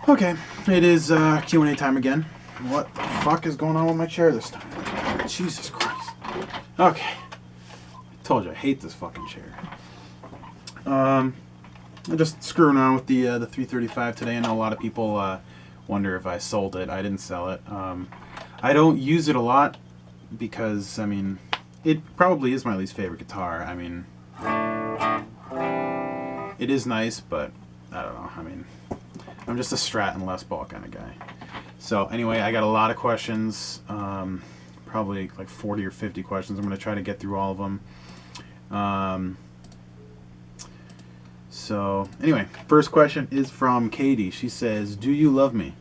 Okay, it is Q&A time again. What the fuck is going on with my chair this time? Jesus Christ. Okay. I told you I hate this fucking chair. I'm just screwing around with the 335 today. I know a lot of people wonder if I sold it. I didn't sell it. I don't use it a lot because, I mean, it probably is my least favorite guitar. I mean, it is nice, but I don't know. I mean, I'm just a Strat and Les Paul kind of guy. So anyway, I got a lot of questions, probably like 40 or 50 questions. I'm going to try to get through all of them. So anyway, first question is from Katie. She says, "Do you love me?"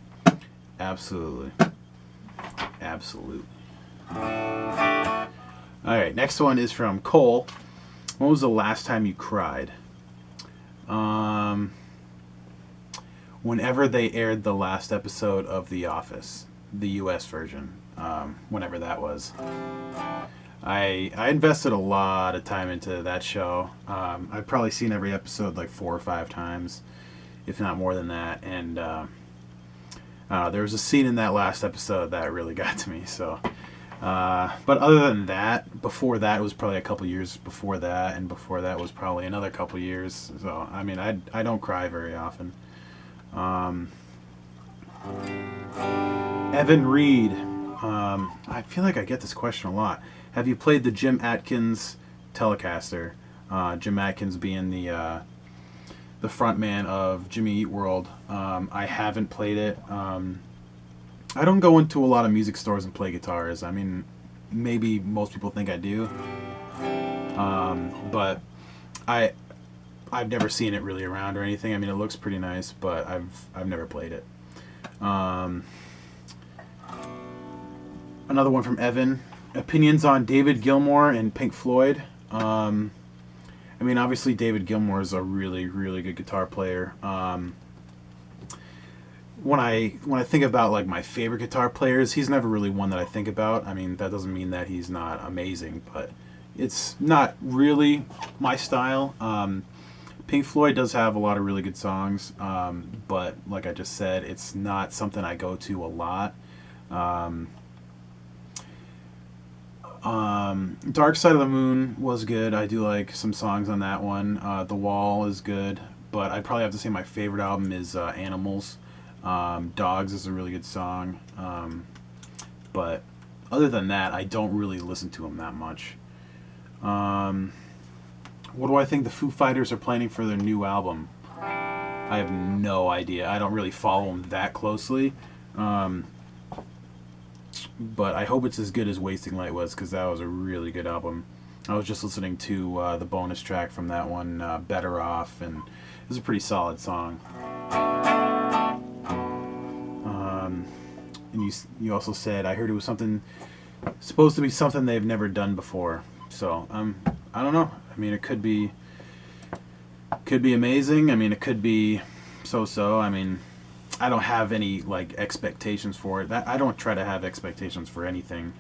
Absolutely. Absolutely. Alright, next one is from Cole. When was the last time you cried? Whenever they aired the last episode of The Office, the US version, whenever that was. I invested a lot of time into that show. I've probably seen every episode like 4 or 5 times, if not more than that. And there was a scene in that last episode that really got to me. So, but other than that, before that was probably a couple years before that, and before that was probably another couple years. So I mean, I don't cry very often. Evan Reed. I feel like I get this question a lot. Have you played the Jim Atkins Telecaster? Jim Atkins being the front man of Jimmy Eat World. I haven't played it. I don't go into a lot of music stores and play guitars. I mean, maybe most people think I do. But I've never seen it really around or anything. I mean, it looks pretty nice, but I've never played it. Another one from Evan. Opinions on David Gilmour and Pink Floyd. I mean, obviously David Gilmour is a really, really good guitar player. When I think about like my favorite guitar players, he's never really one that I think about. I mean, that doesn't mean that he's not amazing, but it's not really my style. Pink Floyd does have a lot of really good songs, but like I just said, it's not something I go to a lot. Dark Side of the Moon was good. I do like some songs on that one. The Wall is good, but I'd probably have to say my favorite album is Animals. Dogs is a really good song, but other than that, I don't really listen to them that much. What do I think the Foo Fighters are planning for their new album? I have no idea. I don't really follow them that closely. But I hope it's as good as Wasting Light was, because that was a really good album. I was just listening to the bonus track from that one, Better Off, and it was a pretty solid song. And you also said, I heard it was supposed to be something they've never done before. So, I don't know. I mean, it could be amazing. I mean, it could be so-so. I mean, I don't have any like expectations for it. I don't try to have expectations for anything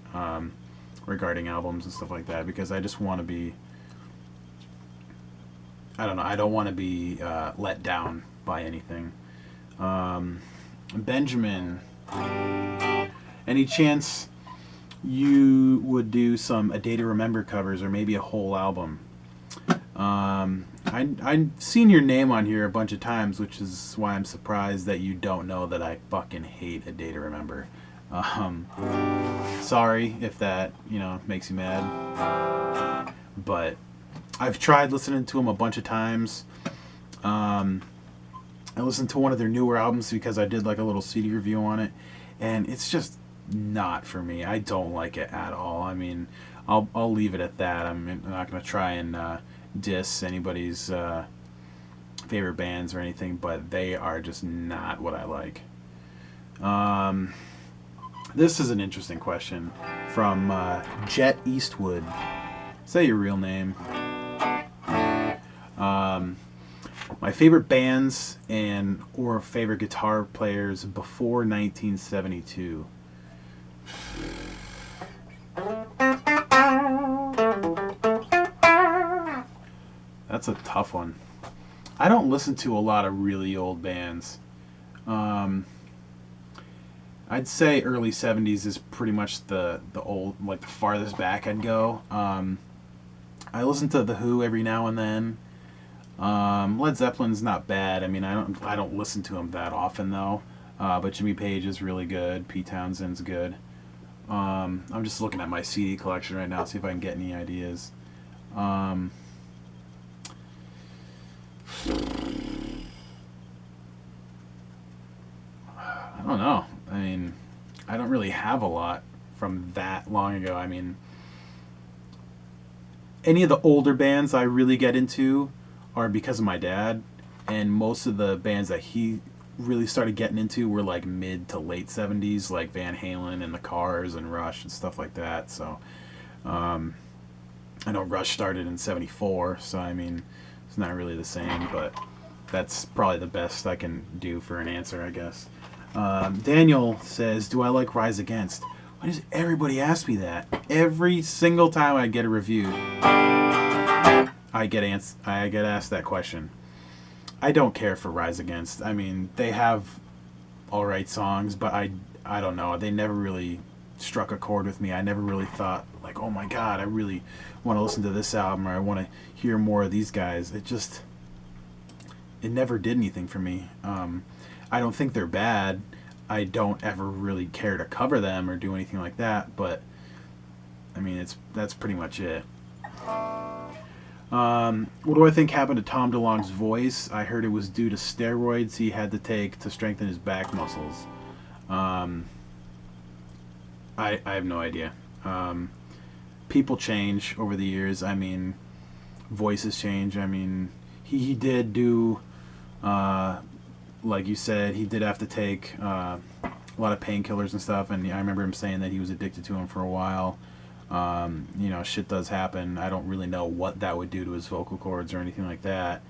regarding albums and stuff like that, because I just want to be, I don't know, I don't want to be let down by anything. Benjamin, any chance you would do some A Day to Remember covers, or maybe a whole album? I've seen your name on here a bunch of times, which is why I'm surprised that you don't know that I fucking hate A Day to Remember. Sorry if that, makes you mad. But I've tried listening to them a bunch of times. I listened to one of their newer albums because I did like a little CD review on it, and it's just not for me. I don't like it at all. I mean, I'll leave it at that. I'm not going to try and diss anybody's favorite bands or anything, but they are just not what I like. This is an interesting question from Jet Eastwood. Is that your real name? My favorite bands or favorite guitar players before 1972. That's a tough one. I don't listen to a lot of really old bands. Um, I'd say early '70s is pretty much the old, like the farthest back I'd go. I listen to the Who every now and then. Led Zeppelin's not bad. I mean, I don't listen to him that often though. But Jimmy Page is really good. Pete Townshend's good. I'm just looking at my CD collection right now, see if I can get any ideas. Um, I don't know. I mean, I don't really have a lot from that long ago. I mean, any of the older bands I really get into are because of my dad, and most of the bands that he really started getting into were like mid to late '70s, like Van Halen and the Cars and Rush and stuff like that. So um, I know Rush started in '74, so I mean it's not really the same, but that's probably the best I can do for an answer, I guess. Daniel says, "Do I like Rise Against?" Why does everybody ask me that? Every single time I get a review, I get asked that question. I don't care for Rise Against. I mean, they have all right songs, but I don't know. They never really struck a chord with me. I never really thought like, oh my god, I really want to listen to this album, or I want to hear more of these guys. It never did anything for me. I don't think they're bad. I don't ever really care to cover them or do anything like that. But I mean, that's pretty much it. What do I think happened to Tom DeLonge's voice? I heard it was due to steroids he had to take to strengthen his back muscles. I have no idea. People change over the years. I mean, voices change. I mean, he did do, like you said, he did have to take a lot of painkillers and stuff. And I remember him saying that he was addicted to them for a while. Shit does happen. I don't really know what that would do to his vocal cords or anything like that.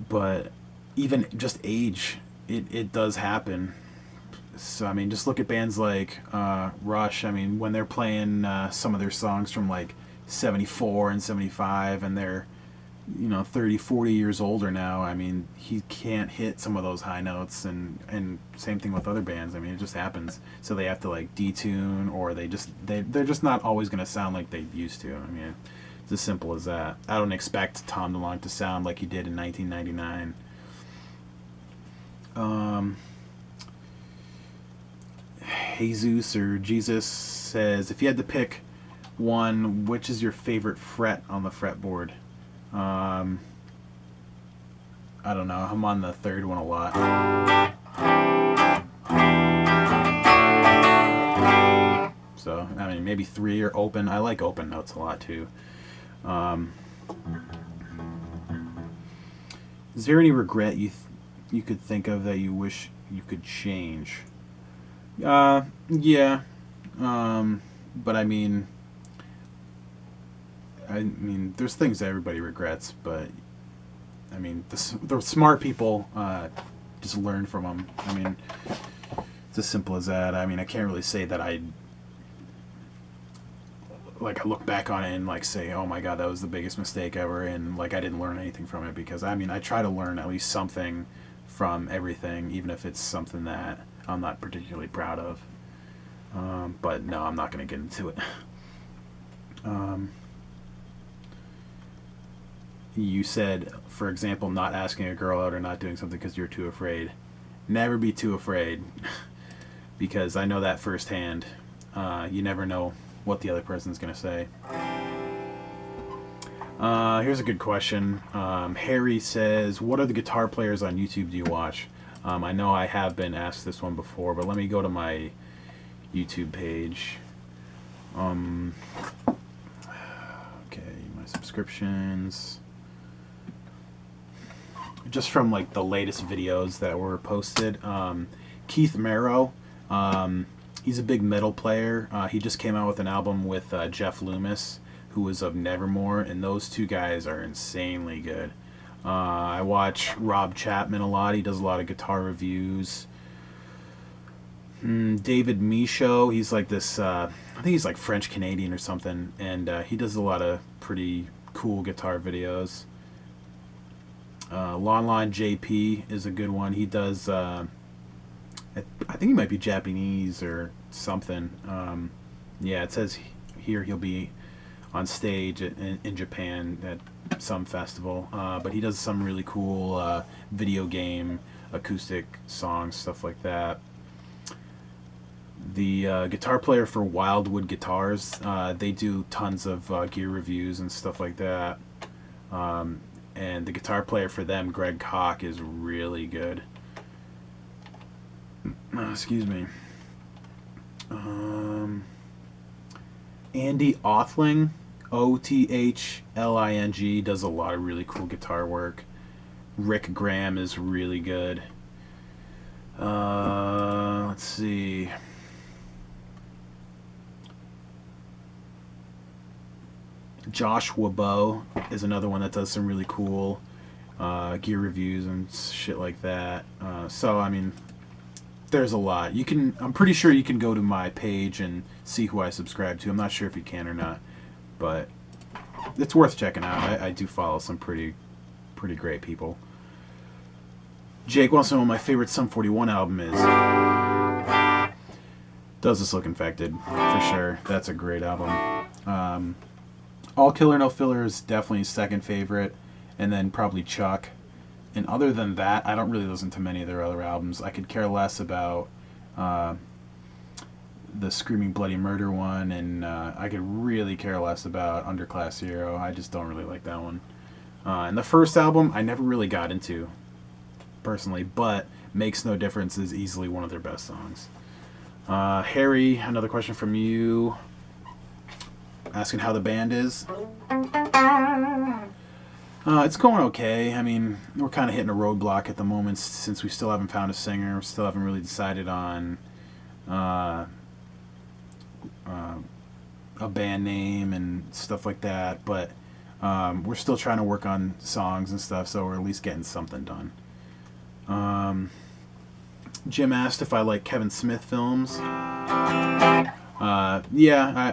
But even just age, it does happen. So, I mean, just look at bands like Rush. I mean, when they're playing some of their songs from like 74 and 75 and they're 30, 40 years older now, I mean, he can't hit some of those high notes, and same thing with other bands. I mean, it just happens. So they have to like detune, or they're just not always going to sound like they used to. I mean, it's as simple as that. I don't expect Tom DeLonge to sound like he did in 1999. Jesus or Jesus says, if you had to pick one, which is your favorite fret on the fretboard? I don't know. I'm on the third one a lot. So, I mean, maybe 3 or open. I like open notes a lot too. Is there any regret you could think of that you wish you could change? Yeah. But I mean, there's things that everybody regrets, but I mean, the smart people just learn from them. I mean, it's as simple as that. I mean, I can't really say that I look back on it and like say, oh my god, that was the biggest mistake ever, and like I didn't learn anything from it, because I mean, I try to learn at least something from everything, even if it's something that I'm not particularly proud of. But no, I'm not going to get into it. You said, for example, not asking a girl out or not doing something because you're too afraid. Never be too afraid, because I know that firsthand. You never know what the other person's going to say. Here's a good question. Harry says, what other guitar players on YouTube do you watch? I know I have been asked this one before, but let me go to my YouTube page. Okay, my subscriptions. Just from like the latest videos that were posted. Keith Merrow, he's a big metal player. He just came out with an album with Jeff Loomis, who was of Nevermore, and those two guys are insanely good. I watch Rob Chapman a lot. He does a lot of guitar reviews. David Michaud, he's like this, I think he's like French Canadian or something, and he does a lot of pretty cool guitar videos. Lon Lon JP is a good one. He does. I think he might be Japanese or something. Yeah, it says here he'll be on stage in Japan at some festival. But he does some really cool video game acoustic songs, stuff like that. The guitar player for Wildwood Guitars, they do tons of gear reviews and stuff like that. And the guitar player for them, Greg Koch, is really good. Excuse me. Andy Othling, Othling, does a lot of really cool guitar work. Rick Graham is really good. Let's see. Joshua Bow is another one that does some really cool gear reviews and shit like that. So I mean, there's a lot. I'm pretty sure you can go to my page and see who I subscribe to. I'm not sure if you can or not, but it's worth checking out. I do follow some pretty great people. Jake wants to know what my favorite Sum 41 album is. Does This Look Infected, for sure. That's a great album. All Killer No Filler is definitely second favorite, and then probably Chuck. And other than that, I don't really listen to many of their other albums. I could care less about the Screaming Bloody Murder one, and I could really care less about Underclass Hero. I just don't really like that one. And the first album, I never really got into, personally, but Makes No Difference is easily one of their best songs. Harry, another question from you, asking how the band is. It's going okay. I mean, we're kind of hitting a roadblock at the moment since we still haven't found a singer. We still haven't really decided on a band name and stuff like that. But we're still trying to work on songs and stuff, so we're at least getting something done. Jim asked if I like Kevin Smith films. Yeah,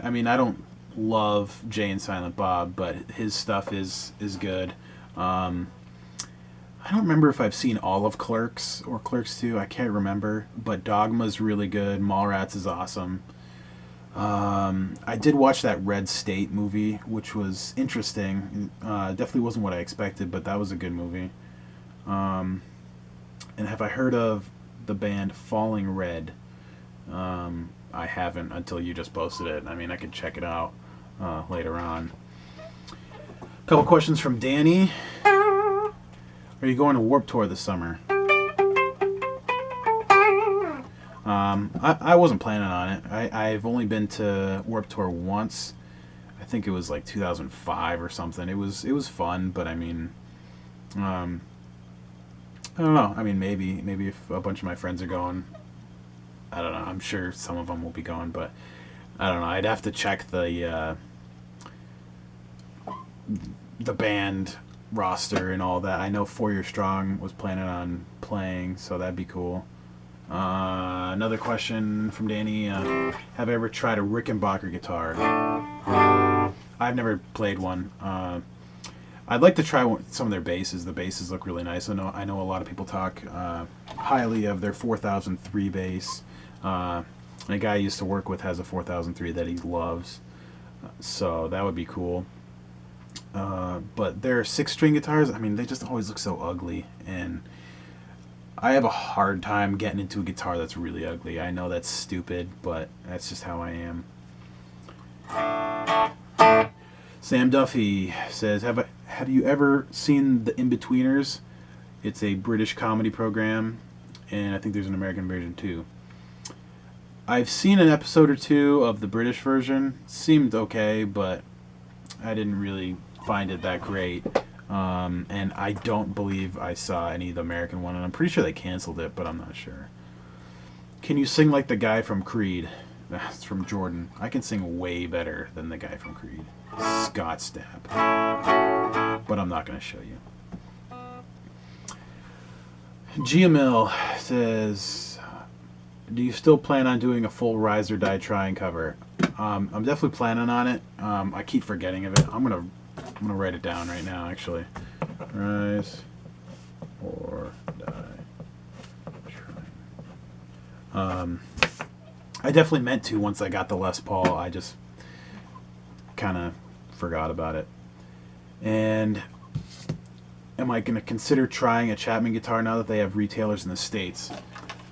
I mean, I don't love Jay and Silent Bob, but his stuff is good. I don't remember if I've seen all of Clerks or Clerks 2. I can't remember, but Dogma's really good. Mallrats is awesome. I did watch that Red State movie, which was interesting. Definitely wasn't what I expected, but that was a good movie. And have I heard of the band Falling Red? I haven't until you just posted it. I mean, I could check it out later on. A couple questions from Danny. Are you going to Warped Tour this summer? I wasn't planning on it. I've only been to Warped Tour once. I think it was like 2005 or something. It was fun, but I mean, I don't know. I mean, maybe if a bunch of my friends are going, I don't know. I'm sure some of them will be going, but I don't know. I'd have to check the band roster and all that. I know 4 Year Strong was planning on playing, so that'd be cool. Another question from Danny. Have I ever tried a Rickenbacker guitar? I've never played one. I'd like to try some of their basses. The basses look really nice. I know a lot of people talk highly of their 4003 bass. A guy I used to work with has a 4003 that he loves, so that would be cool. But their 6-string guitars, I mean, they just always look so ugly, and I have a hard time getting into a guitar that's really ugly. I know that's stupid, but that's just how I am. Sam Duffy says, have you ever seen The Inbetweeners? It's a British comedy program, and I think there's an American version too. I've seen an episode or two of the British version. Seemed okay, but I didn't really find it that great. And I don't believe I saw any of the American one, and I'm pretty sure they canceled it, but I'm not sure. Can you sing like the guy from Creed? That's from Jordan. I can sing way better than the guy from Creed, Scott Stapp. But I'm not going to show you. GML says, do you still plan on doing a full Rise or Die Trying cover? I'm definitely planning on it. I keep forgetting of it. I'm gonna write it down right now, actually. Rise or die trying. I definitely meant to once I got the Les Paul. I just kind of forgot about it. And am I going to consider trying a Chapman guitar now that they have retailers in the States?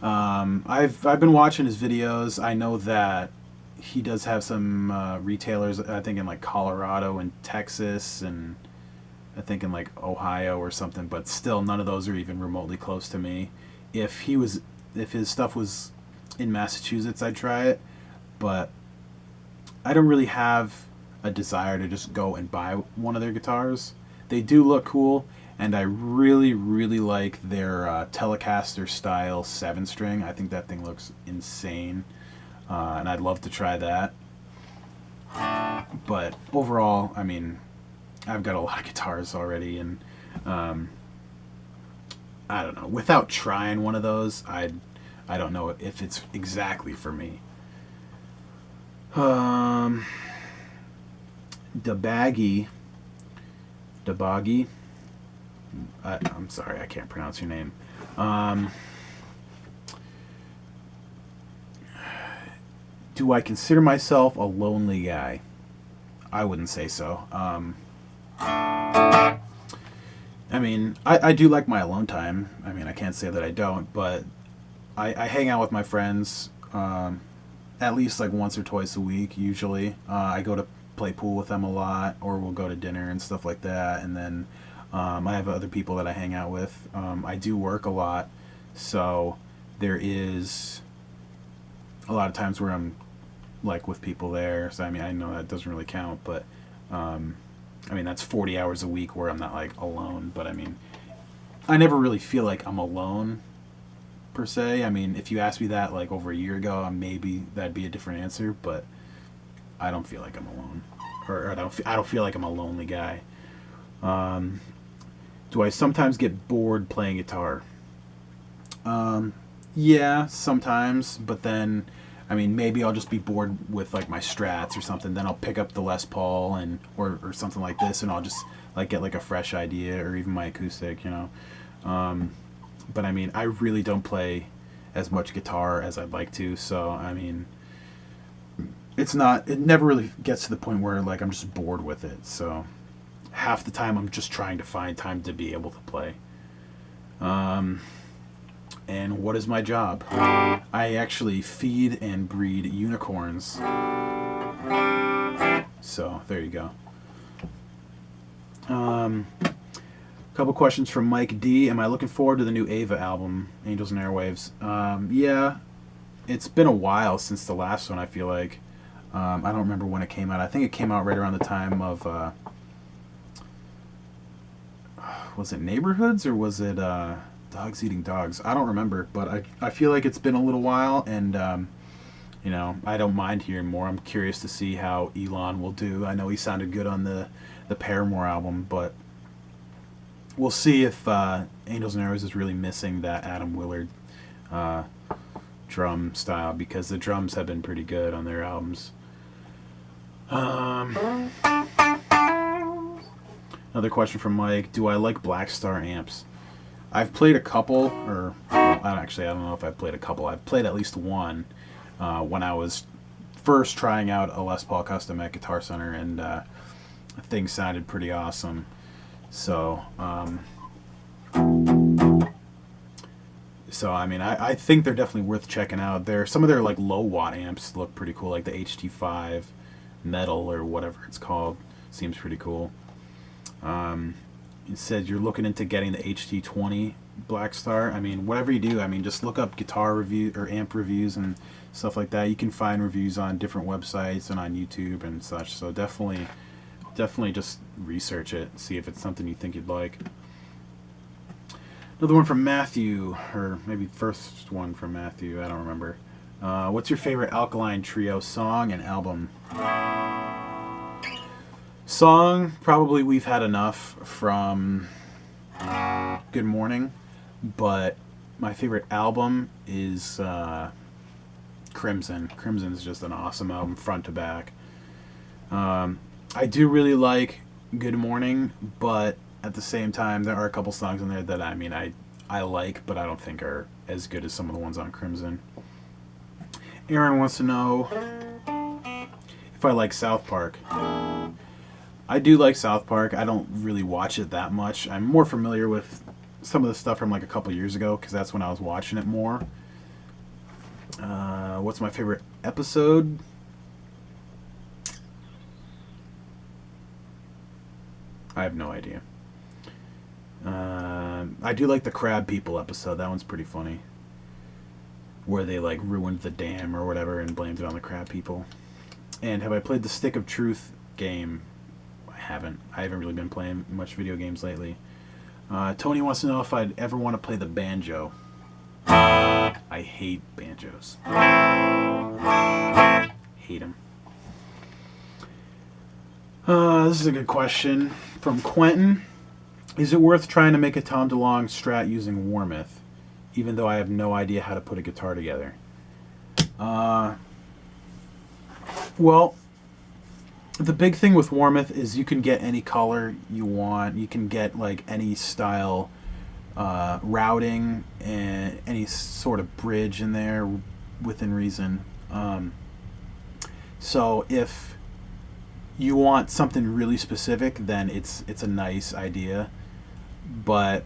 I've been watching his videos. I know that he does have some retailers, I think in like Colorado and Texas, and I think in like Ohio or something, but still none of those are even remotely close to me. If his stuff was in Massachusetts, I'd try it, but I don't really have a desire to just go and buy one of their guitars. They do look cool, and I really, really like their Telecaster style 7-string. I think that thing looks insane, and I'd love to try that. But overall, I mean, I've got a lot of guitars already, and I don't know. Without trying one of those, I don't know if it's exactly for me. Dabagi. I'm sorry, I can't pronounce your name. Do I consider myself a lonely guy? I wouldn't say so. I mean, I do like my alone time. I mean, I can't say that I don't, but I hang out with my friends at least like once or twice a week, usually. I go to play pool with them a lot, or we'll go to dinner and stuff like that, and then I have other people that I hang out with. I do work a lot, so there is a lot of times where I'm like with people there. So I mean, I know that doesn't really count, but I mean that's 40 hours a week where I'm not like alone. But I mean, I never really feel like I'm alone per se. I mean, if you asked me that like over a year ago, maybe that'd be a different answer. But I don't feel like I'm alone, or I don't feel like I'm a lonely guy. Do I sometimes get bored playing guitar? Yeah, sometimes, but then, I mean, maybe I'll just be bored with like my Strats or something. Then I'll pick up the Les Paul and or something like this, and I'll just like get like a fresh idea, or even my acoustic, you know. But I mean, I really don't play as much guitar as I'd like to. So I mean, it never really gets to the point where like I'm just bored with it. So half the time I'm just trying to find time to be able to play. And what is my job? I actually feed and breed unicorns. So there you go. Couple questions from Mike D. Am I looking forward to the new Ava album, Angels and Airwaves? Yeah, it's been a while since the last one, I feel like. I don't remember when it came out. I think it came out right around the time of, was it Neighborhoods, or was it Dogs Eating Dogs? I don't remember, but I feel like it's been a little while, and you know, I don't mind hearing more. I'm curious to see how Elon will do. I know he sounded good on the Paramore album, but we'll see if Angels and Airwaves is really missing that Adam Willard drum style, because the drums have been pretty good on their albums. Another question from Mike. Do I like Black Star amps? I've played a couple, or well, I don't know if I've played a couple. I've played at least one when I was first trying out a Les Paul Custom at Guitar Center, and things sounded pretty awesome. So, I mean, I think they're definitely worth checking out. Some of their like low watt amps look pretty cool, like the HT5 Metal or whatever it's called. Seems pretty cool. It said you're looking into getting the HT20 Black Star. I mean, whatever you do, I mean, just look up guitar review or amp reviews and stuff like that. You can find reviews on different websites and on YouTube and such. So definitely just research it, see if it's something you think you'd like. Another one from Matthew, or maybe first one from Matthew, I don't remember. What's your favorite Alkaline Trio song and album? Song, probably We've Had Enough from Good Morning, but my favorite album is Crimson. Crimson is just an awesome album, front to back. I do really like Good Morning, but at the same time, there are a couple songs in there that I like, but I don't think are as good as some of the ones on Crimson. Aaron wants to know if I like South Park. I do like South Park. I don't really watch it that much. I'm more familiar with some of the stuff from like a couple years ago because that's when I was watching it more. What's my favorite episode? I have no idea. I do like the Crab People episode. That one's pretty funny. Where they like ruined the dam or whatever and blamed it on the Crab People. And have I played the Stick of Truth game? I haven't really been playing much video games lately. Tony wants to know if I'd ever want to play the banjo. I hate banjos. Hate them. This is a good question from Quentin. Is it worth trying to make a Tom DeLonge strat using Warmouth, even though I have no idea how to put a guitar together? Well, the big thing with Warmouth is you can get any color you want. You can get like any style routing and any sort of bridge in there within reason. So if you want something really specific, then it's a nice idea. But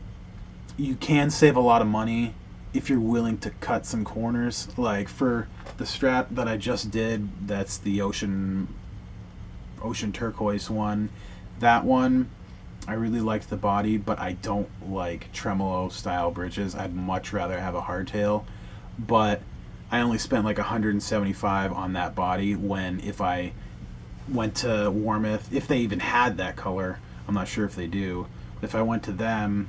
you can save a lot of money if you're willing to cut some corners. Like for the Strat that I just did, that's the ocean turquoise one. That one, I really liked the body, but I don't like tremolo style bridges. I'd much rather have a hardtail. But I only spent like $175 on that body when if I went to Warmouth, if they even had that color, I'm not sure if they do. If I went to them,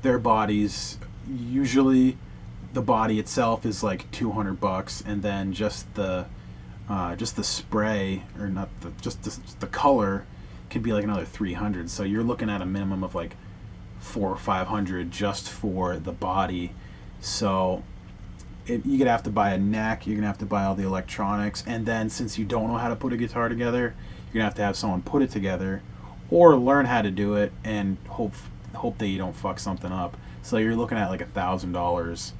their bodies, usually the body itself is like $200, and then just the spray, or not just the color can be like another $300. So you're looking at a minimum of like $400 or $500 just for the body. So you're gonna have to buy a neck, you're gonna have to buy all the electronics, and then since you don't know how to put a guitar together, you're gonna have to have someone put it together or learn how to do it and hope that you don't fuck something up. So you're looking at like $1,000,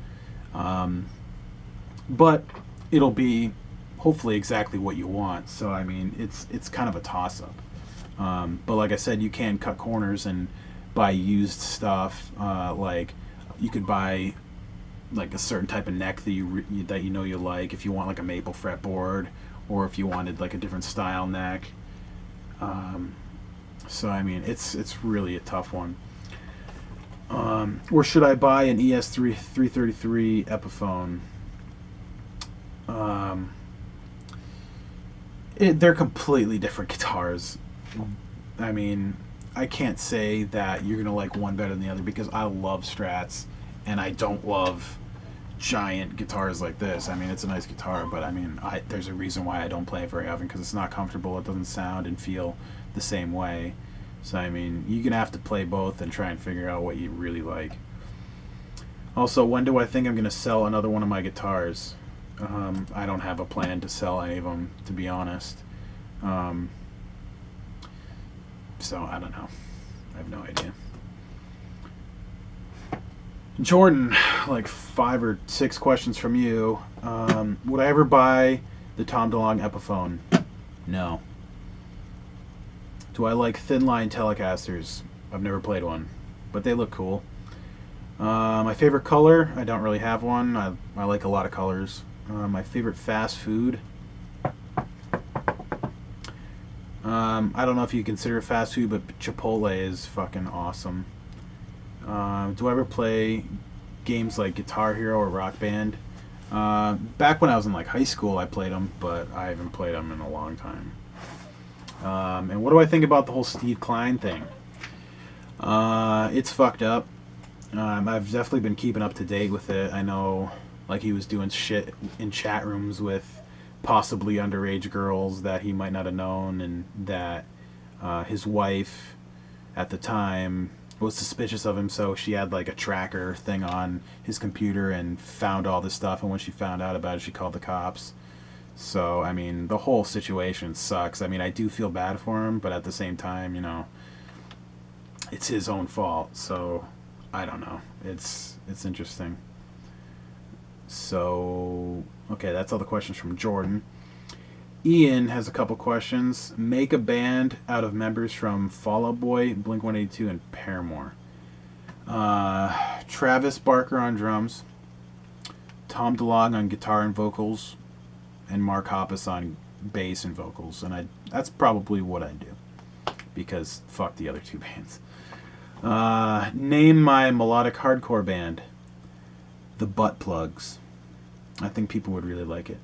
but it'll be hopefully exactly what you want. So I mean, it's kind of a toss-up. But like I said, you can cut corners and buy used stuff. Like you could buy like a certain type of neck that you know you like, if you want like a maple fretboard, or if you wanted like a different style neck. So I mean, it's really a tough one. Or should I buy an ES3 333 Epiphone? They're completely different guitars. I mean, I can't say that you're gonna like one better than the other because I love Strats and I don't love giant guitars like this. I mean, it's a nice guitar, but I mean, there's a reason why I don't play it very often, because it's not comfortable. It doesn't sound and feel the same way. So I mean, you're gonna have to play both and try and figure out what you really like. Also, when do I think I'm gonna sell another one of my guitars? I don't have a plan to sell any of them, to be honest. So I don't know. I have no idea. Jordan, like 5 or 6 questions from you. Would I ever buy the Tom DeLonge Epiphone? No. Do I like thin line Telecasters? I've never played one, but they look cool. My favorite color? I don't really have one. I like a lot of colors. My favorite fast food? I don't know if you consider it fast food, but Chipotle is fucking awesome. Do I ever play games like Guitar Hero or Rock Band? Back when I was in like high school, I played them, but I haven't played them in a long time. And what do I think about the whole Steve Klein thing? It's fucked up. I've definitely been keeping up to date with it. I know, like, he was doing shit in chat rooms with possibly underage girls that he might not have known, and that his wife at the time was suspicious of him, so she had like a tracker thing on his computer and found all this stuff, and when she found out about it, she called the cops. So I mean, the whole situation sucks. I mean, I do feel bad for him, but at the same time, you know, it's his own fault. So I don't know. It's interesting. So okay, that's all the questions from Jordan. Ian has a couple questions. Make a band out of members from Fall Out Boy, Blink 182, and Paramore. Travis Barker on drums, Tom DeLonge on guitar and vocals, and Mark Hoppus on bass and vocals. And that's probably what I do, because fuck the other two bands. Name my melodic hardcore band. The Butt Plugs. I think people would really like it.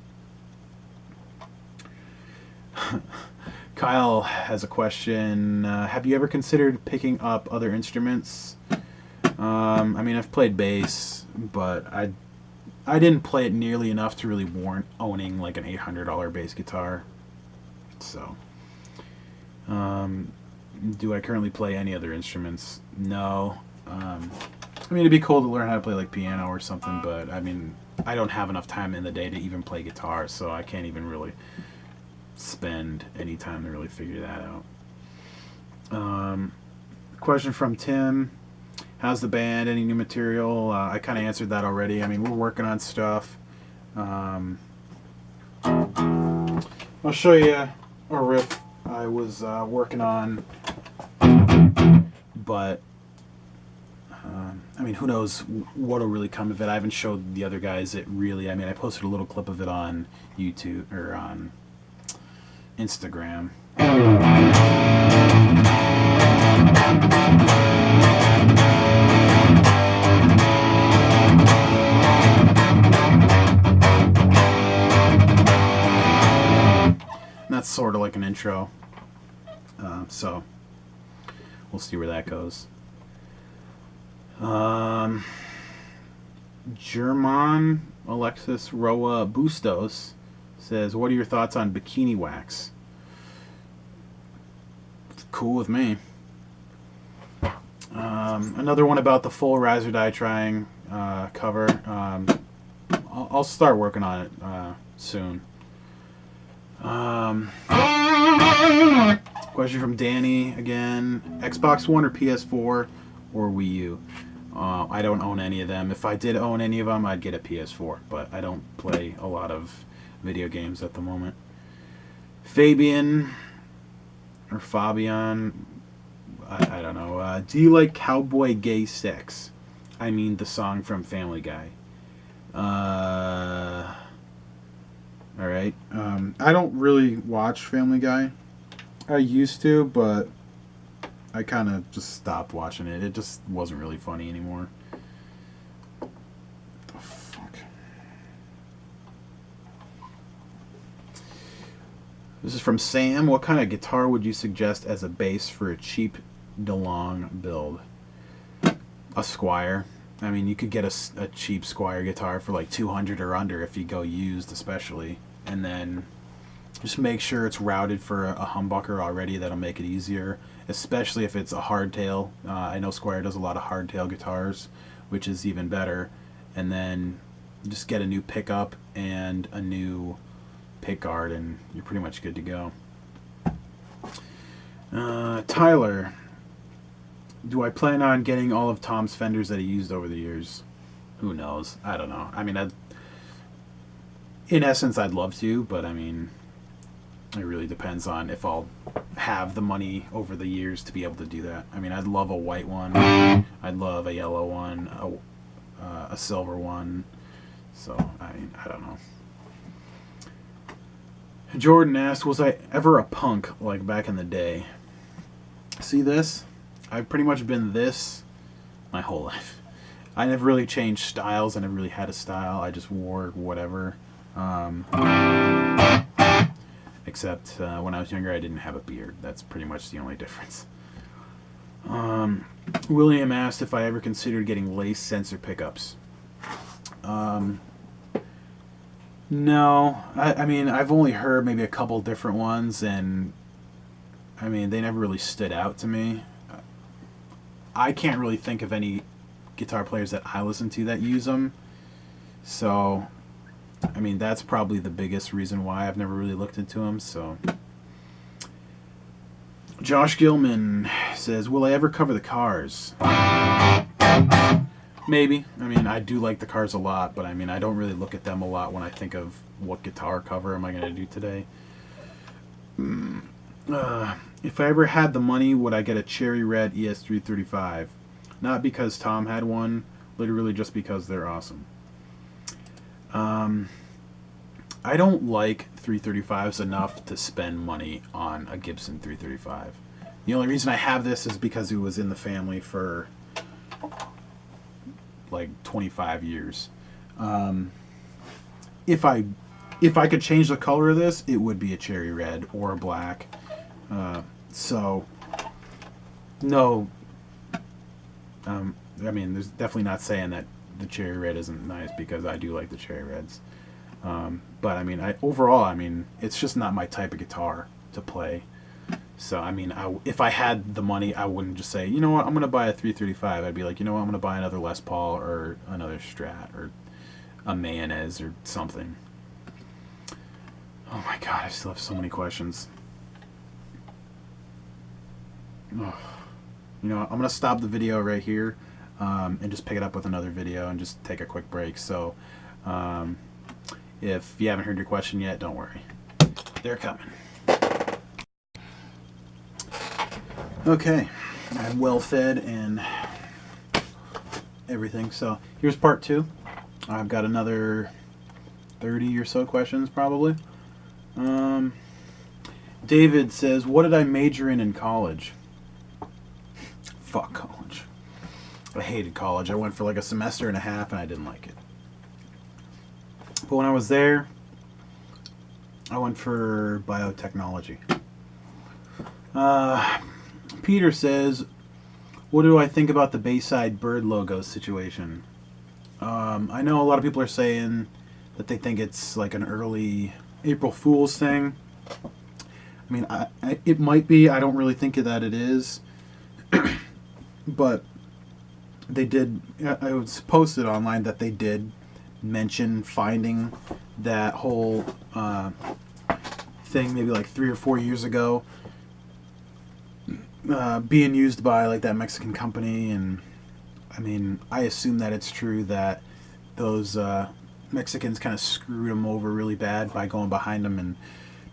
Kyle has a question. Have you ever considered picking up other instruments? I mean, I've played bass, but I didn't play it nearly enough to really warrant owning like an $800 bass guitar. So, do I currently play any other instruments? No. I mean, it'd be cool to learn how to play like piano or something, but I mean, I don't have enough time in the day to even play guitar, so I can't even really spend any time to really figure that out. Question from Tim. How's the band? Any new material? I kind of answered that already. I mean, we're working on stuff. I'll show you a riff I was working on, but I mean, who knows what'll really come of it. I haven't showed the other guys it really. I mean, I posted a little clip of it on YouTube or on Instagram. And that's sort of like an intro. So we'll see where that goes. German Alexis Roa Bustos says, what are your thoughts on bikini wax? Cool with me. Another one about the full Rise or Die Trying cover. I'll start working on it soon. Question from Danny again. Xbox One or PS4 or Wii U? I don't own any of them. If I did own any of them, I'd get a PS4, but I don't play a lot of video games at the moment. Fabian or Fabian, I don't know. Do you like Cowboy Gay Sex? I mean the song from Family Guy. Alright. I don't really watch Family Guy. I used to, but I kind of just stopped watching it. It just wasn't really funny anymore. What the fuck? This is from Sam. What kind of guitar would you suggest as a bass for a cheap DeLonge build? A Squier. I mean, you could get a cheap Squier guitar for like $200 or under if you go used, especially. And then just make sure it's routed for a humbucker already. That'll make it easier, especially if it's a hardtail. I know Squier does a lot of hardtail guitars, which is even better. And then just get a new pickup and a new pickguard, and you're pretty much good to go. Tyler, do I plan on getting all of Tom's Fenders that he used over the years? Who knows? I don't know. I mean, in essence, I'd love to, but I mean, it really depends on if I'll have the money over the years to be able to do that. I mean, I'd love a white one. I'd love a yellow one, a silver one. So, I mean, I don't know. Jordan asked, was I ever a punk like back in the day? See this? I've pretty much been this my whole life. I never really changed styles. I never really had a style. I just wore whatever. Except when I was younger, I didn't have a beard. That's pretty much the only difference. William asked if I ever considered getting lace sensor pickups. No. I mean, I've only heard maybe a couple different ones, and I mean, they never really stood out to me. I can't really think of any guitar players that I listen to that use them. So, I mean, that's probably the biggest reason why I've never really looked into them. So, Josh Gilman says, will I ever cover the Cars? Maybe. I mean, I do like the Cars a lot, but I mean, I don't really look at them a lot when I think of what guitar cover am I going to do today. If I ever had the money, would I get a cherry red ES335? Not because Tom had one, literally just because they're awesome. I don't like 335s enough to spend money on a Gibson 335. The only reason I have this is because it was in the family for like 25 years. If I could change the color of this, it would be a cherry red or a black. So no, I mean, there's definitely not saying that the cherry red isn't nice, because I do like the cherry reds. But I mean, overall, I mean, it's just not my type of guitar to play. So I mean, if I had the money, I wouldn't just say, you know what, I'm going to buy a 335. I'd be like, you know what, I'm going to buy another Les Paul or another Strat or a Mayonnaise or something. Oh my god, I still have so many questions. Oh. You know, I'm going to stop the video right here and just pick it up with another video and just take a quick break. So if you haven't heard your question yet, don't worry. They're coming. Okay, I'm well fed and everything. So here's part 2. I've got another 30 or so questions probably. David says, what did I major in college? Fuck college. I hated college. I went for like a semester and a half and I didn't like it. But when I was there, I went for biotechnology. Peter says, what do I think about the Bayside bird logo situation? I know a lot of people are saying that they think it's like an early April Fool's thing. I mean, it might be. I don't really think that it is. But they did, it was posted online that they did mention finding that whole thing maybe like 3 or 4 years ago, being used by like that Mexican company. And I mean, I assume that it's true that those Mexicans kind of screwed them over really bad by going behind them and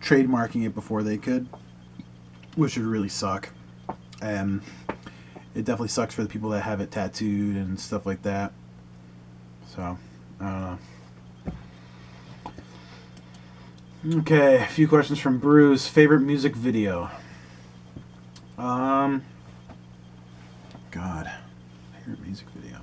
trademarking it before they could, which would really suck. And it definitely sucks for the people that have it tattooed and stuff like that. So, I don't know. Okay, a few questions from Bruce. Favorite music video? God. Favorite music video.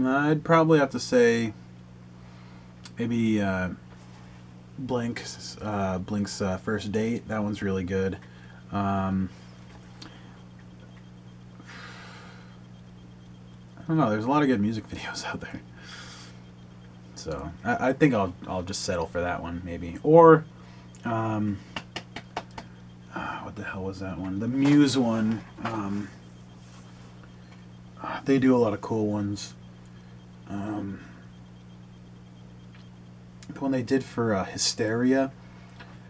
I'd probably have to say maybe Blink's First Date. That one's really good. I don't know. There's a lot of good music videos out there. So I think I'll just settle for that one maybe. Or what the hell was that one? The Muse one. They do a lot of cool ones. The one they did for Hysteria,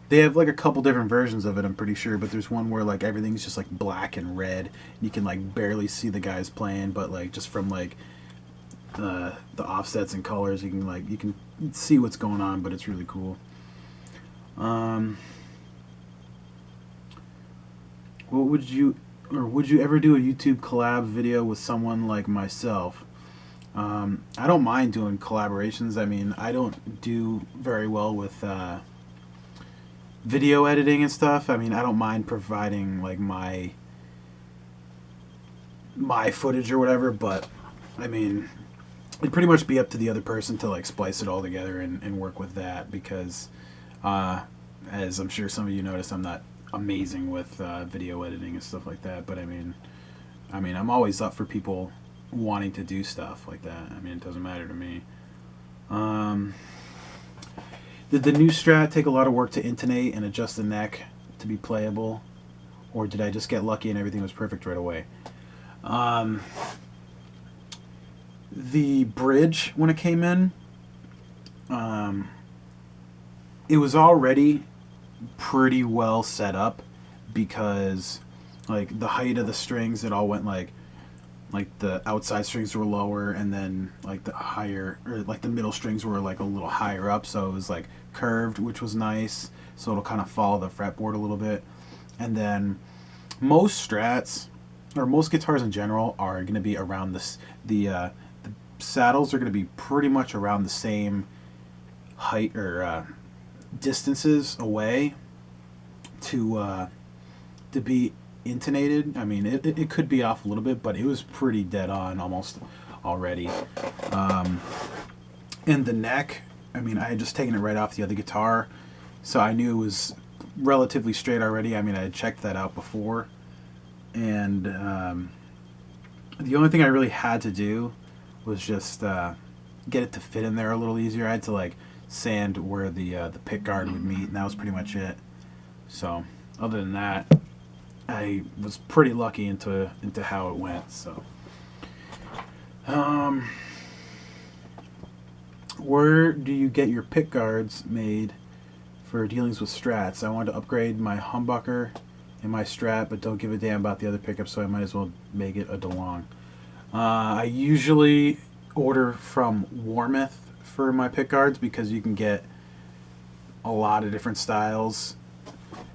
they have like a couple different versions of it, I'm pretty sure, but there's one where like everything's just like black and red, and you can like barely see the guys playing, but like just from like the offsets and colors, you can see what's going on, but it's really cool. What would you ever do a YouTube collab video with someone like myself? I don't mind doing collaborations. I mean, I don't do very well with video editing and stuff. I mean, I don't mind providing like my footage or whatever, but I mean, it'd pretty much be up to the other person to like splice it all together and work with that, because as I'm sure some of you noticed, I'm not amazing with video editing and stuff like that. But I mean, I'm always up for people wanting to do stuff like that. I mean, it doesn't matter to me. Did the new Strat take a lot of work to intonate and adjust the neck to be playable, or did I just get lucky and everything was perfect right away? The bridge, when it came in, um, it was already pretty well set up because like the height of the strings, it all went like the outside strings were lower, and then like the higher or like the middle strings were like a little higher up, so it was like curved, which was nice, so it'll kind of follow the fretboard a little bit. And then most strats or most guitars in general are going to be around this the saddles are going to be pretty much around the same height or distances away to be intonated. I mean, it could be off a little bit, but it was pretty dead on almost already. Um, and the neck, I mean, I had just taken it right off the other guitar, so I knew it was relatively straight already. I mean, I had checked that out before, and the only thing I really had to do was just get it to fit in there a little easier. I had to like sand where the pick guard would meet, and that was pretty much it. So, other than that, I was pretty lucky into how it went. So, um, where do you get your pick guards made for dealings with strats? I wanted to upgrade my humbucker and my strat, but don't give a damn about the other pickups, so I might as well make it a DeLong. I usually order from Warmouth for my pick guards because you can get a lot of different styles,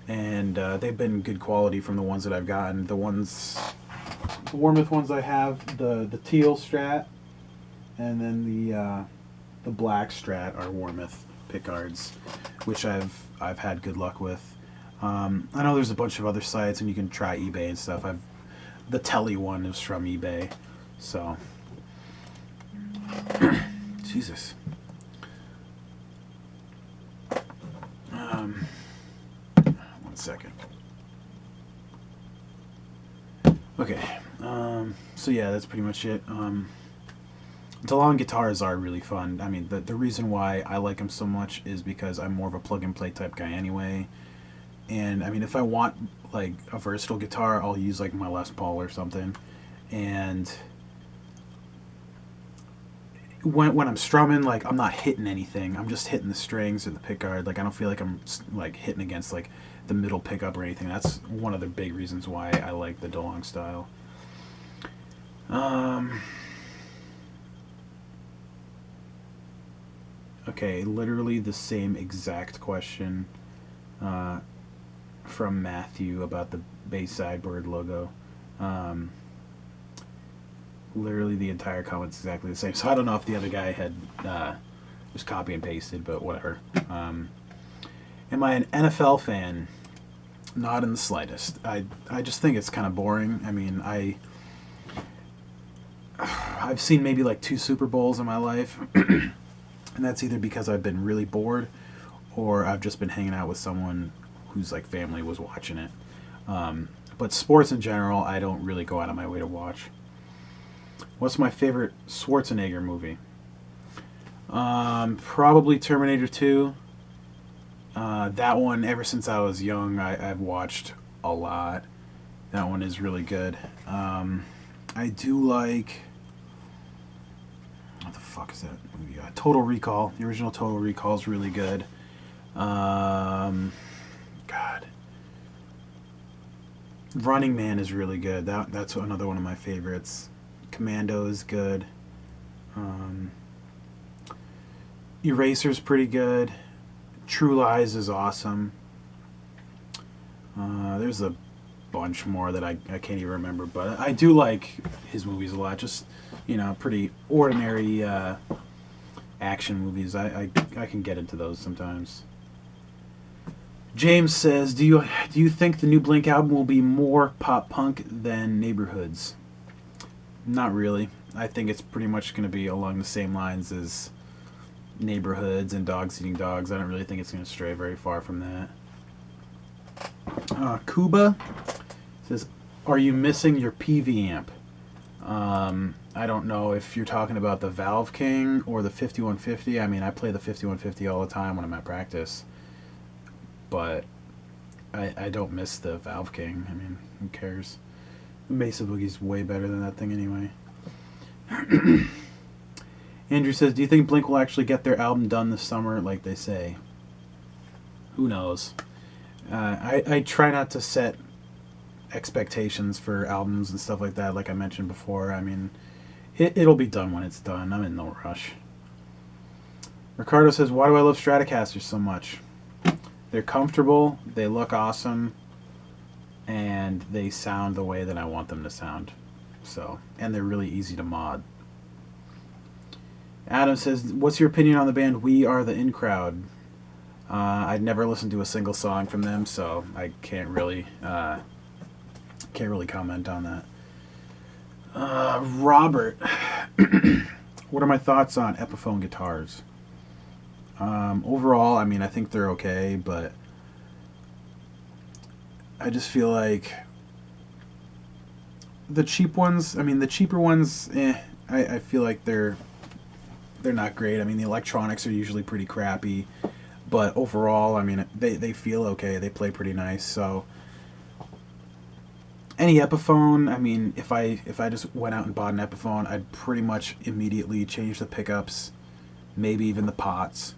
and they've been good quality from the ones that I've gotten. The Warmouth ones I have, the teal Strat, and then the black Strat are Warmouth pickguards, which I've had good luck with. I know there's a bunch of other sites, and you can try eBay and stuff. The Telly one is from eBay, so Jesus. One second. Okay. So yeah, that's pretty much it. DeLong guitars are really fun. I mean, the reason why I like them so much is because I'm more of a plug and play type guy anyway. And I mean, if I want like a versatile guitar, I'll use like my Les Paul or something. And when I'm strumming, like I'm not hitting anything. I'm just hitting the strings or the pickguard. Like I don't feel like I'm like hitting against like the middle pickup or anything. That's one of the big reasons why I like the DeLong style. Okay, literally the same exact question from Matthew about the Bayside bird logo. Literally the entire comment's exactly the same. So I don't know if the other guy had just copy and pasted, but whatever. Am I an NFL fan? Not in the slightest. I just think it's kind of boring. I mean, I've seen maybe like 2 Super Bowls in my life, and that's either because I've been really bored, or I've just been hanging out with someone whose like family was watching it. But sports in general, I don't really go out of my way to watch. What's my favorite Schwarzenegger movie? Probably Terminator 2. That one, ever since I was young, I've watched a lot. That one is really good. I do like... What the fuck is that movie? Total Recall. The original Total Recall is really good. God. Running Man is really good. That's another one of my favorites. Commando is good. Eraser's pretty good. True Lies is awesome. There's a bunch more that I can't even remember, but I do like his movies a lot. Just, pretty ordinary action movies. I can get into those sometimes. James says, do you think the new Blink album will be more pop punk than Neighborhoods? Not really. I think it's pretty much going to be along the same lines as Neighborhoods and Dogs Eating Dogs. I don't really think it's going to stray very far from that. Kuba says, are you missing your PV amp? I don't know if you're talking about the Valve King or the 5150. I mean, I play the 5150 all the time when I'm at practice. But I don't miss the Valve King. I mean, who cares? Mesa Boogie's way better than that thing anyway. Andrew says, do you think Blink will actually get their album done this summer like they say? Who knows? I try not to set expectations for albums and stuff like that, like I mentioned before. I mean, it'll be done when it's done. I'm in no rush. Ricardo says, why do I love Stratocasters so much? They're comfortable, they look awesome, and they sound the way that I want them to sound. So, and they're really easy to mod. Adam says, what's your opinion on the band We Are the In Crowd? I'd never listened to a single song from them, so I can't really comment on that. Robert, what are my thoughts on Epiphone guitars? Overall, I mean, I think they're okay, but I just feel like the cheaper ones, I feel like they're not great. I mean, the electronics are usually pretty crappy, but overall, I mean, they feel okay. They play pretty nice. So any Epiphone, I mean, if I just went out and bought an Epiphone, I'd pretty much immediately change the pickups, maybe even the pots,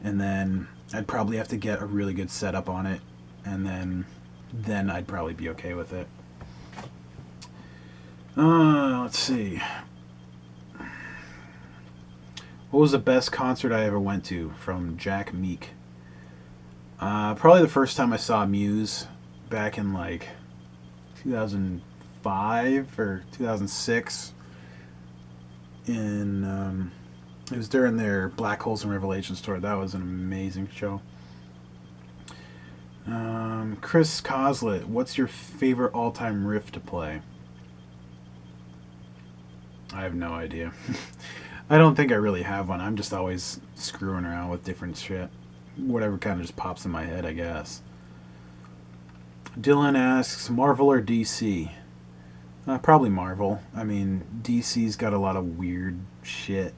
and then I'd probably have to get a really good setup on it, and then I'd probably be okay with it. Let's see. What was the best concert I ever went to? From Jack Meek. Probably the first time I saw Muse back in like 2005 or 2006. It was during their Black Holes and Revelations tour. That was an amazing show. Chris Coslet, what's your favorite all-time riff to play? I have no idea. I don't think I really have one. I'm just always screwing around with different shit. Whatever kind of just pops in my head, I guess. Dylan asks, Marvel or DC? Probably Marvel. I mean, DC's got a lot of weird shit.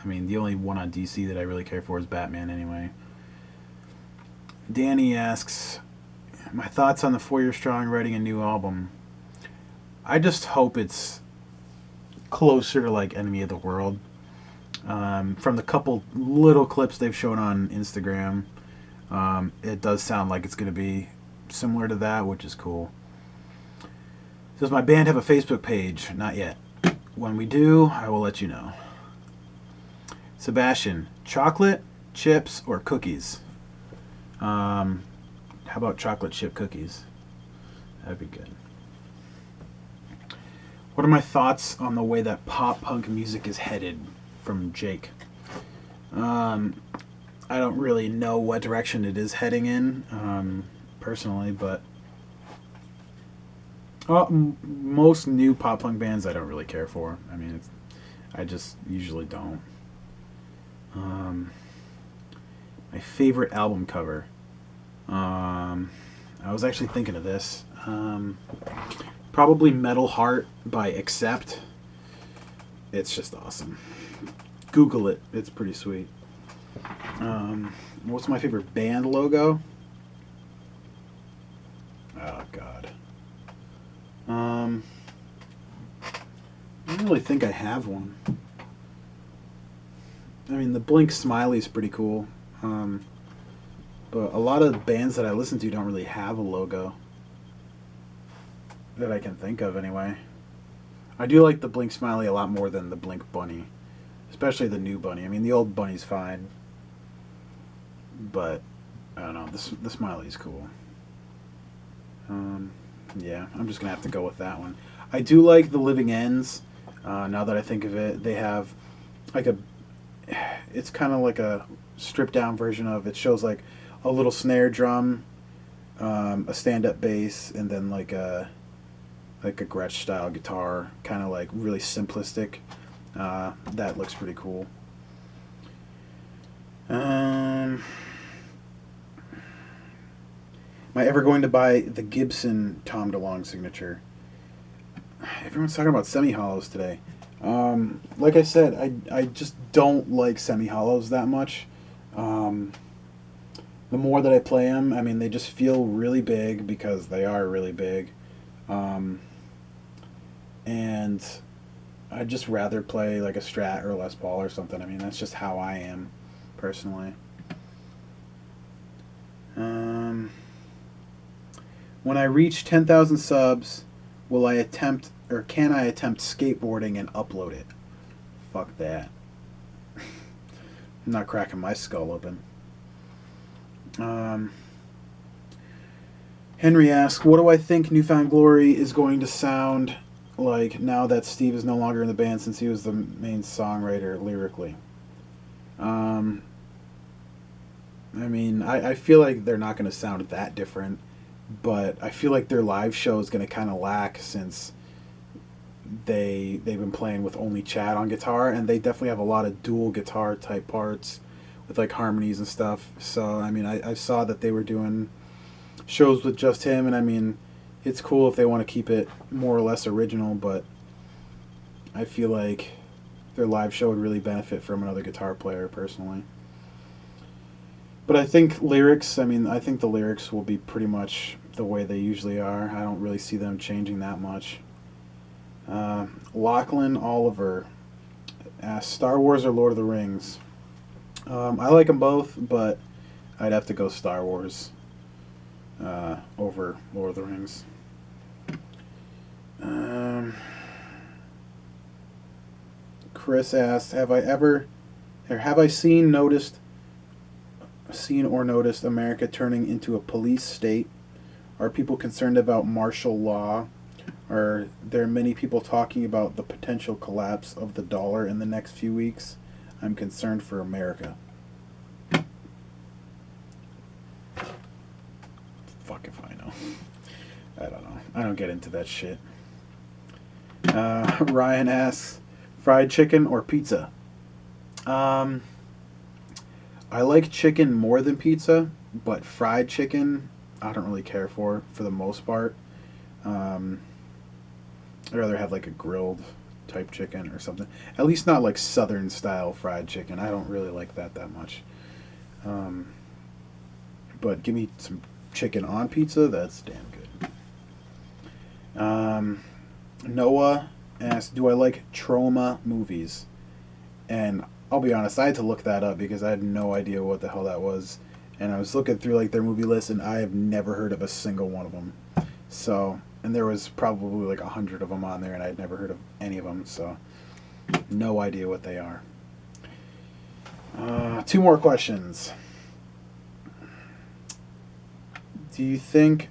I mean, the only one on DC that I really care for is Batman anyway. Danny asks, my thoughts on the 4 Year Strong writing a new album. I just hope it's closer to like Enemy of the World. From the couple little clips they've shown on Instagram, it does sound like it's going to be similar to that, which is cool. Does my band have a Facebook page? Not yet. When we do, I will let you know. Sebastian, chocolate, chips, or cookies? How about chocolate chip cookies? That'd be good. What are my thoughts on the way that pop punk music is headed? From Jake. I don't really know what direction it is heading in, personally, but most new pop punk bands I don't really care for. I mean, I just usually don't. My favorite album cover. I was actually thinking of this. Probably Metal Heart by Accept. It's just awesome. Google it. It's pretty sweet. What's my favorite band logo? Oh, God. I don't really think I have one. I mean, the Blink smiley is pretty cool. But a lot of bands that I listen to don't really have a logo. That I can think of, anyway. I do like the Blink smiley a lot more than the Blink bunny. Especially the new bunny. I mean, the old bunny's fine. But, I don't know. The smiley's cool. Yeah, I'm just going to have to go with that one. I do like the Living Ends. Now that I think of it, they have like it's kind of like a stripped down version of it. Shows like a little snare drum, a stand-up bass, and then like a Gretsch style guitar, kind of like really simplistic. That looks pretty cool. Am I ever going to buy the Gibson Tom DeLonge signature? Everyone's talking about semi-hollows today. Like I said, I just don't like semi-hollows that much. The more that I play them, I mean, they just feel really big because they are really big. And I'd just rather play like a Strat or a Les Paul or something. I mean, that's just how I am, personally. Um, when I reach 10,000 subs, will I attempt or can I attempt skateboarding and upload it? Fuck that. I'm not cracking my skull open. Um, Henry asks, what do I think Newfound Glory is going to sound like now that Steve is no longer in the band since he was the main songwriter lyrically? I mean, I feel like they're not going to sound that different, but I feel like their live show is going to kind of lack since they've been playing with only Chad on guitar, and they definitely have a lot of dual guitar type parts with like harmonies and stuff. So I mean, I saw that they were doing shows with just him, and I mean, it's cool if they want to keep it more or less original, but I feel like their live show would really benefit from another guitar player personally. But I think lyrics, I mean, I think the lyrics will be pretty much the way they usually are. I don't really see them changing that much. Lachlan Oliver asks, Star Wars or Lord of the Rings? I like them both, but I'd have to go Star Wars over Lord of the Rings. Chris asks, have I seen or noticed America turning into a police state? Are people concerned about martial law? Are there many people talking about the potential collapse of the dollar in the next few weeks? I'm concerned for America. Fuck if I know. I don't know. I don't get into that shit. Ryan asks, fried chicken or pizza? I like chicken more than pizza, but fried chicken I don't really care for the most part. I'd rather have like a grilled type chicken or something. At least not like southern style fried chicken. I don't really like that much. But give me some chicken on pizza, that's damn good. Noah asked, do I like trauma movies? And I'll be honest, I had to look that up because I had no idea what the hell that was. And I was looking through like their movie list, and I have never heard of a single one of them. So, and there was probably like 100 of them on there, and I'd never heard of any of them. So, no idea what they are. 2 more questions. Do you think,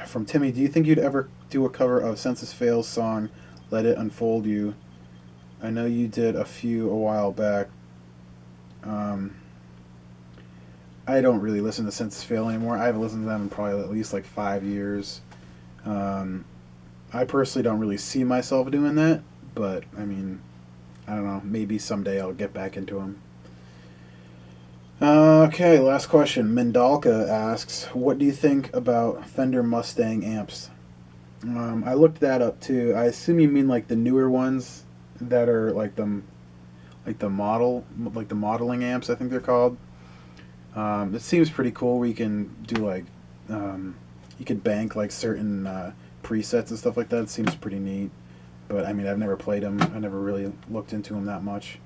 from Timmy, do you think you'd ever do a cover of Census Fail's song, Let It Unfold You? I know you did a few a while back. I don't really listen to Census Fail anymore. I haven't listened to them in probably at least like 5 years. I personally don't really see myself doing that, but I mean, I don't know. Maybe someday I'll get back into them. Okay, last question. Mendalka asks, what do you think about Fender Mustang amps? I looked that up too. I assume you mean like the newer ones that are like the modeling amps, I think they're called. It seems pretty cool where you can do like you could bank like certain presets and stuff like that. It seems pretty neat. But I mean, I've never played them. I never really looked into them that much.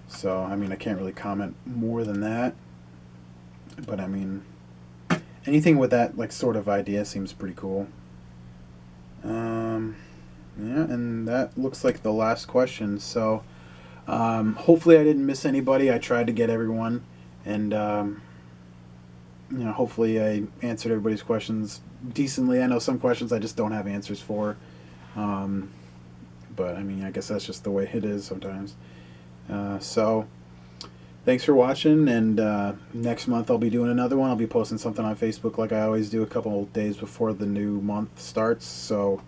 So I mean, I can't really comment more than that. But I mean, anything with that like sort of idea seems pretty cool. Yeah, and that looks like the last question. So hopefully I didn't miss anybody. I tried to get everyone, and hopefully I answered everybody's questions decently. I know some questions I just don't have answers for, but I mean, I guess that's just the way it is sometimes. So thanks for watching, and next month I'll be doing another one. I'll be posting something on Facebook like I always do a couple days before the new month starts. So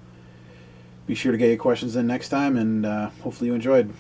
be sure to get your questions in next time, and hopefully you enjoyed.